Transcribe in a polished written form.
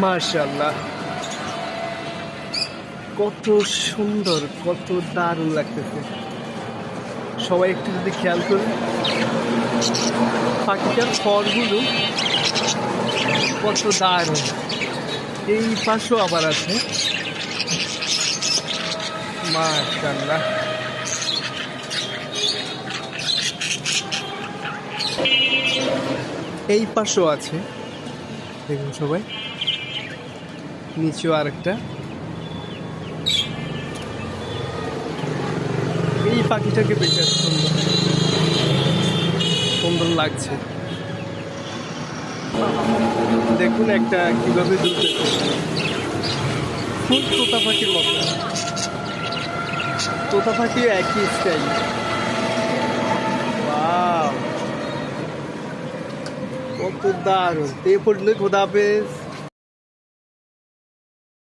মাশাআল্লাহ, কত সুন্দর, কত দারুণ লাগতেছে। সবাই একটু যদি খেয়াল করে, পাখিটার ফরগুলো কত দারুণ। এই পাশেও আবার আছে। মাশাআল্লাহ, এই পাশেও আছে, দেখুন সবাই, নিচেও আরেকটা। এই পাখিটাকে বেশ সুন্দর সুন্দর লাগছে। দেখুন একটা কিভাবে দুলতেছে, ফুল তোতা পাখির মতো। তোতা পাখিও একই স্টাইল। ওয়াও, কত দারুণ। এই পর্যন্ত, খোদা হাফেজ।